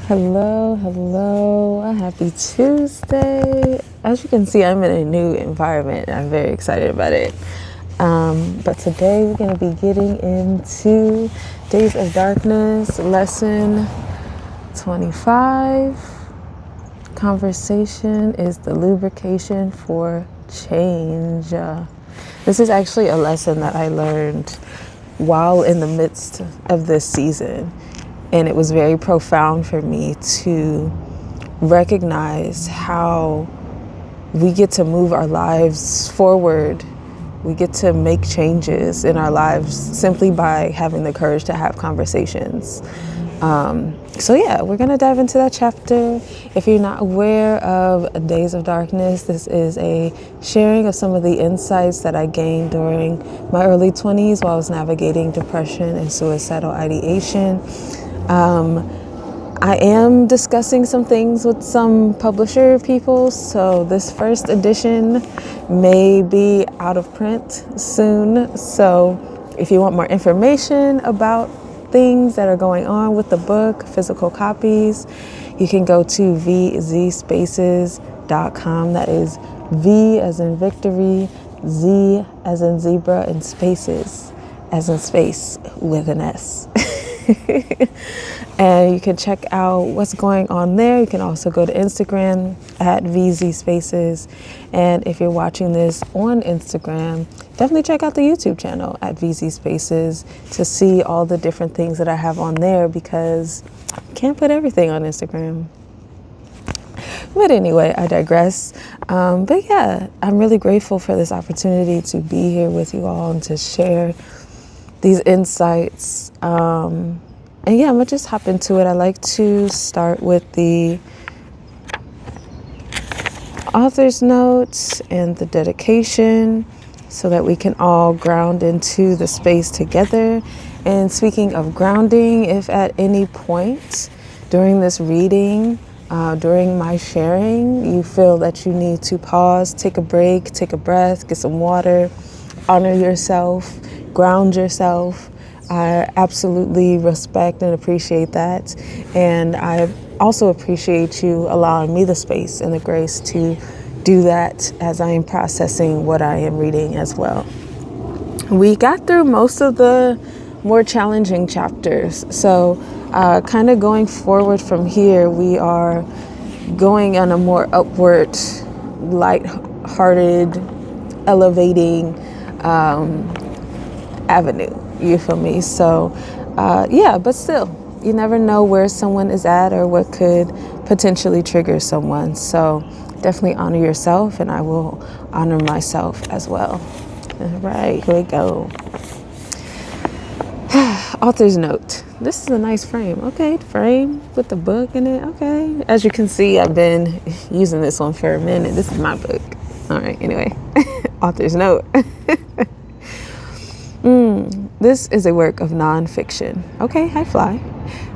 Hello. A happy Tuesday. As you can see, I'm in a new environment. I'm very excited about it. But today we're going to be getting into Days of Darkness, lesson 25. Conversation is the lubrication for change. This is actually a lesson that I learned while in the midst of this season. And it was very profound for me to recognize how we get to move our lives forward. We get to make changes in our lives simply by having the courage to have conversations. We're going to dive into that chapter. If you're not aware of Days of Darkness, this is a sharing of some of the insights that I gained during my early 20s while I was navigating depression and suicidal ideation. I am discussing some things with some publisher people, so this first edition may be out of print soon. So if you want more information about things that are going on with the book, physical copies, you can go to vzspaces.com. That is V as in victory, Z as in zebra, and spaces as in space with an S. And you can check out what's going on there. You can also go to Instagram at VZ Spaces. And if you're watching this on Instagram, definitely check out the YouTube channel at VZ Spaces to see all the different things that I have on there, because I can't put everything on Instagram. But anyway, I digress. I'm really grateful for this opportunity to be here with you all and to share these insights. I'm gonna just hop into it. I like to start with the author's notes and the dedication so that we can all ground into the space together. And speaking of grounding, if at any point during this reading, during my sharing, you feel that you need to pause, take a break, take a breath, get some water, honor yourself, ground yourself, I absolutely respect and appreciate that. And I also appreciate you allowing me the space and the grace to do that as I am processing what I am reading as well. We got through most of the more challenging chapters. So kind of going forward from here, we are going on a more upward, light-hearted, elevating avenue. You feel me? So, but still, you never know where someone is at or what could potentially trigger someone. So definitely honor yourself, and I will honor myself as well. All right, here we go. Author's note. This is a nice frame. Okay, frame with the book in it. Okay. As you can see, I've been using this one for a minute. This is my book. All right, anyway. Author's note. This is a work of nonfiction. Okay, high fly.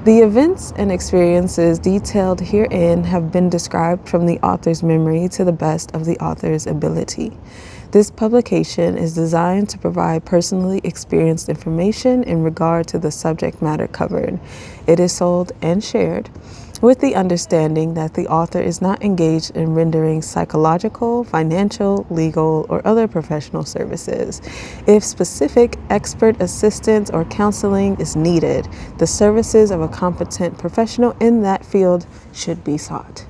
The events and experiences detailed herein have been described from the author's memory to the best of the author's ability. This publication is designed to provide personally experienced information in regard to the subject matter covered. It is sold and shared with the understanding that the author is not engaged in rendering psychological, financial, legal, or other professional services. If specific expert assistance or counseling is needed, the services of a competent professional in that field should be sought.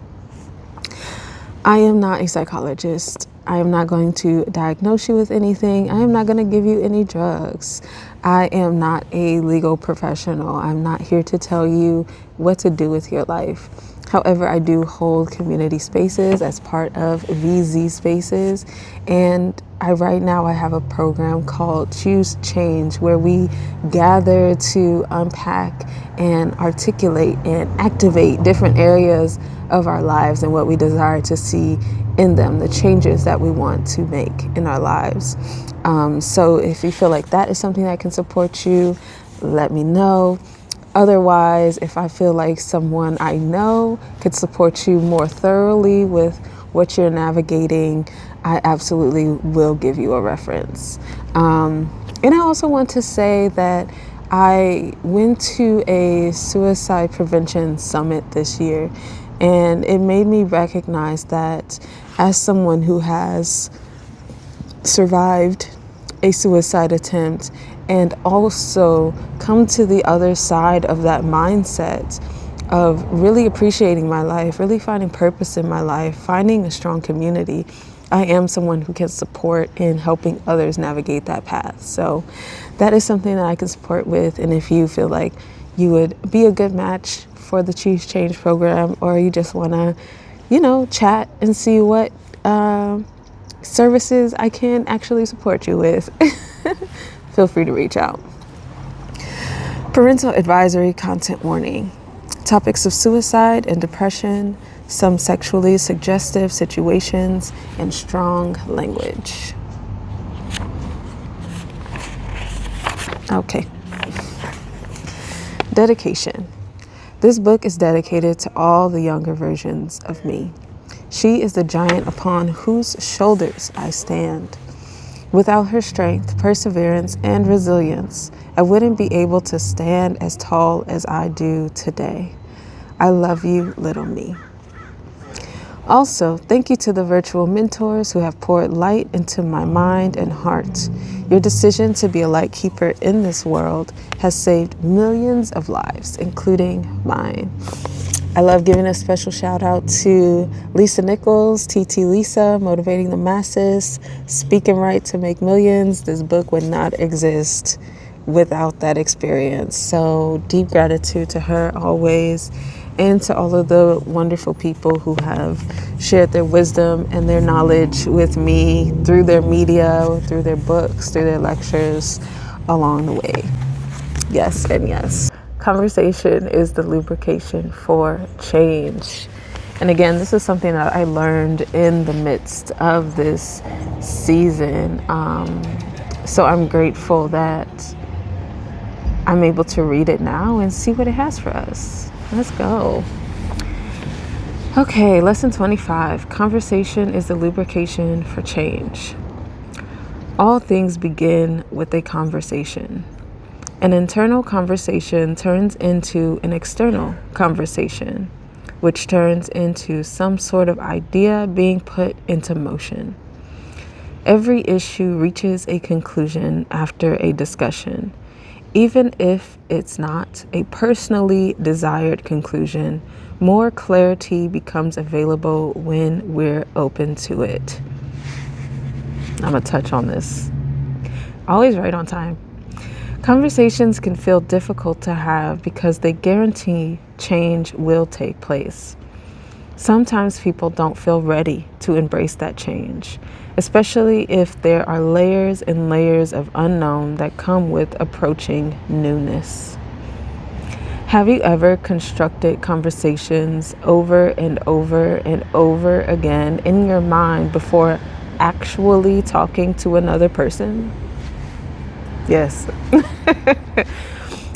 I am not a psychologist. I am not going to diagnose you with anything. I am not going to give you any drugs. I am not a legal professional. I'm not here to tell you what to do with your life. However, I do hold community spaces as part of VZ Spaces. And right now I have a program called Choose Change, where we gather to unpack and articulate and activate different areas of our lives and what we desire to see in them, the changes that we want to make in our lives. So if you feel like that is something that can support you, let me know. Otherwise, if I feel like someone I know could support you more thoroughly with what you're navigating, I absolutely will give you a reference. And I also want to say that I went to a suicide prevention summit this year, and it made me recognize that as someone who has survived a suicide attempt and also come to the other side of that mindset of really appreciating my life, really finding purpose in my life, finding a strong community, I am someone who can support in helping others navigate that path. So that is something that I can support with. And if you feel like you would be a good match for the Choose Change program, or you just want to, chat and see what services I can actually support you with, feel free to reach out. Parental advisory content warning. Topics of suicide and depression, some sexually suggestive situations, and strong language. Okay. Dedication. This book is dedicated to all the younger versions of me. She is the giant upon whose shoulders I stand. Without her strength, perseverance, and resilience, I wouldn't be able to stand as tall as I do today. I love you, little me. Also, thank you to the virtual mentors who have poured light into my mind and heart. Your decision to be a light keeper in this world has saved millions of lives, including mine. I love giving a special shout out to Lisa Nichols, TT Lisa, Motivating the Masses, Speaking Right to Make Millions. This book would not exist without that experience. So deep gratitude to her always, and to all of the wonderful people who have shared their wisdom and their knowledge with me through their media, through their books, through their lectures along the way. Yes and yes. Conversation is the lubrication for change. And again, this is something that I learned in the midst of this season. So I'm grateful that I'm able to read it now and see what it has for us. Let's go. Okay, lesson 25. Conversation is the lubrication for change. All things begin with a conversation. An internal conversation turns into an external conversation, which turns into some sort of idea being put into motion. Every issue reaches a conclusion after a discussion. Even if it's not a personally desired conclusion, more clarity becomes available when we're open to it. I'm going to touch on this. Always right on time. Conversations can feel difficult to have because they guarantee change will take place. Sometimes people don't feel ready to embrace that change, especially if there are layers and layers of unknown that come with approaching newness. Have you ever constructed conversations over and over and over again in your mind before actually talking to another person? Yes.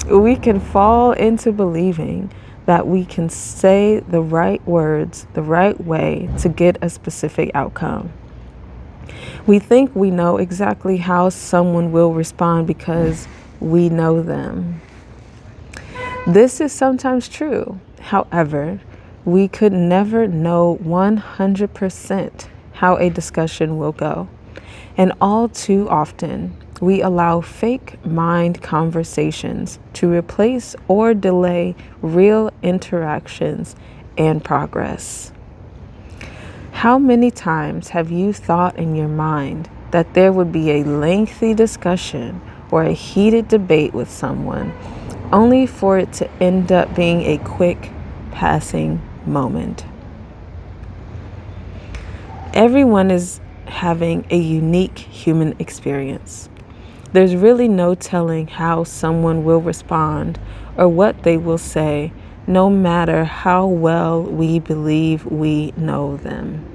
We can fall into believing that we can say the right words the right way to get a specific outcome. We think we know exactly how someone will respond because we know them. This is sometimes true. However, we could never know 100% how a discussion will go. And all too often, we allow fake mind conversations to replace or delay real interactions and progress. How many times have you thought in your mind that there would be a lengthy discussion or a heated debate with someone, only for it to end up being a quick passing moment? Everyone is having a unique human experience. There's really no telling how someone will respond or what they will say, no matter how well we believe we know them.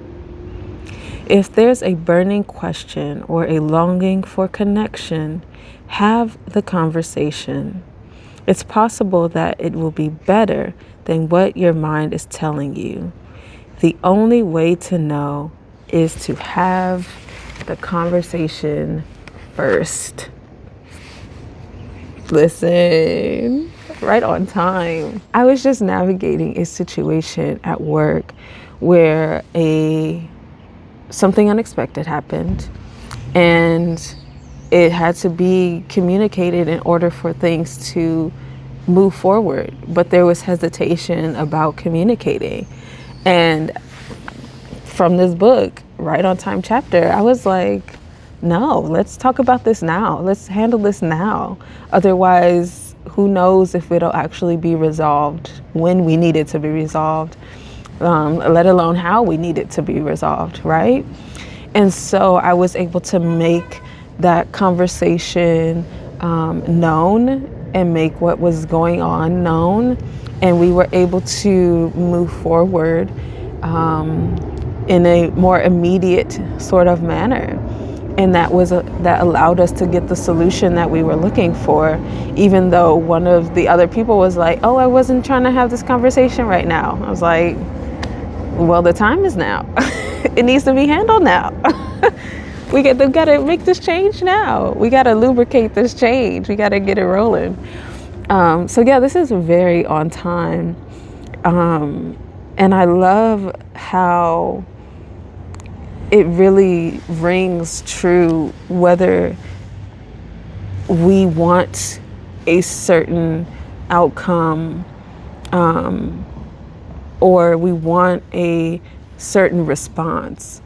If there's a burning question or a longing for connection, have the conversation. It's possible that it will be better than what your mind is telling you. The only way to know is to have the conversation first. Listen, right on time. I was just navigating a situation at work where something unexpected happened, and it had to be communicated in order for things to move forward. But there was hesitation about communicating. And from this book, Right on Time chapter, I was like, no, let's talk about this now. Let's handle this now. Otherwise, who knows if it'll actually be resolved when we need it to be resolved, let alone how we need it to be resolved, right? And so I was able to make that conversation known and make what was going on known. And we were able to move forward in a more immediate sort of manner. And that allowed us to get the solution that we were looking for, even though one of the other people was like, oh, I wasn't trying to have this conversation right now. I was like, well, the time is now. It needs to be handled now. We've got to make this change now. We got to lubricate this change. We got to get it rolling. So yeah, this is very on time. And I love how it really rings true whether we want a certain outcome or we want a certain response,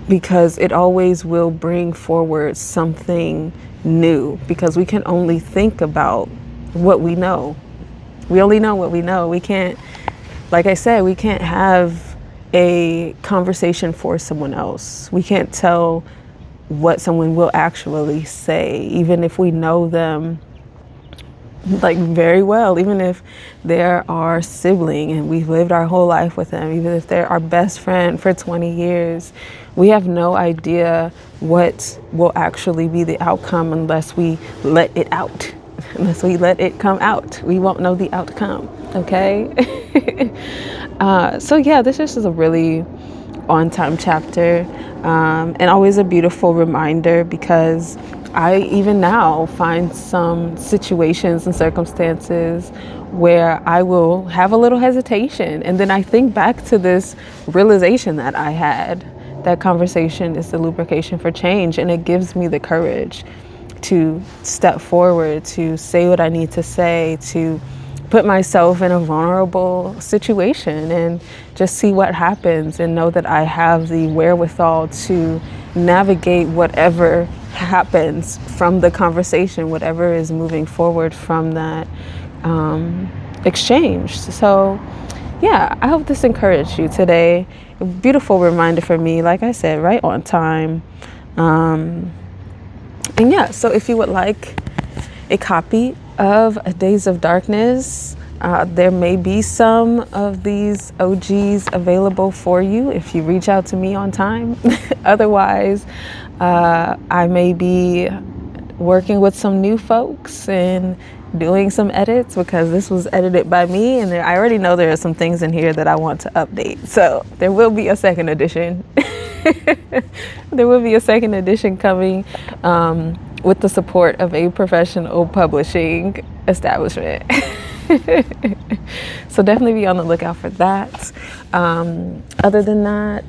because it always will bring forward something new, because we can only think about what we know. We only know what we know. We can't, like I said, we can't have a conversation for someone else. We can't tell what someone will actually say, even if we know them like very well, even if they're our sibling and we've lived our whole life with them, even if they're our best friend for 20 years, we have no idea what will actually be the outcome unless we let it out, unless we let it come out. We won't know the outcome, okay? So yeah, this is a really on-time chapter, and always a beautiful reminder, because I even now find some situations and circumstances where I will have a little hesitation, and then I think back to this realization that I had. That conversation is the lubrication for change, and it gives me the courage to step forward, to say what I need to say, to put myself in a vulnerable situation and just see what happens, and know that I have the wherewithal to navigate whatever happens from the conversation, whatever is moving forward from that exchange. So yeah, I hope this encouraged you today. A beautiful reminder for me, like I said, right on time. And yeah, so if you would like a copy of Days of Darkness, there may be some of these OGs available for you if you reach out to me on time. Otherwise, I may be working with some new folks and doing some edits, because this was edited by me, and I already know there are some things in here that I want to update. So there will be a second edition. There will be a second edition coming with the support of a professional publishing establishment. So definitely be on the lookout for that. Other than that,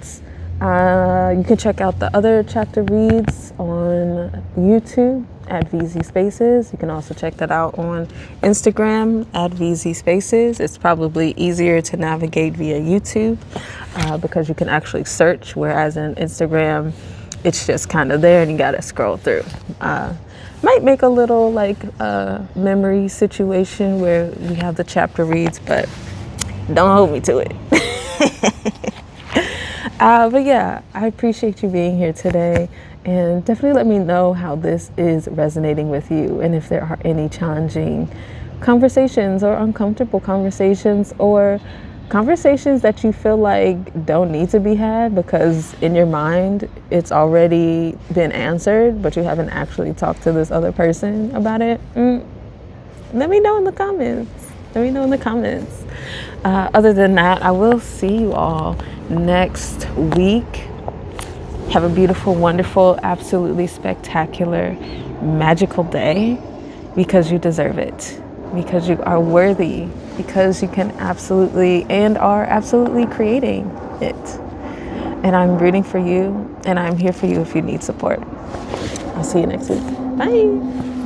you can check out the other chapter reads on YouTube at VZ Spaces. You can also check that out on Instagram at VZ Spaces. It's probably easier to navigate via YouTube because you can actually search, whereas in Instagram, it's just kind of there and you gotta scroll through. Might make a little memory situation where we have the chapter reads, but don't hold me to it. But yeah, I appreciate you being here today, and definitely let me know how this is resonating with you, and if there are any challenging conversations or uncomfortable conversations, or conversations that you feel like don't need to be had because in your mind it's already been answered, but you haven't actually talked to this other person about it. Let me know in the comments. Let me know in the comments. Other than that, I will see you all next week. Have a beautiful, wonderful, absolutely spectacular, magical day. because you deserve it, because you are worthy, because you can absolutely and are absolutely creating it. And I'm rooting for you, and I'm here for you if you need support. I'll see you next week. Bye.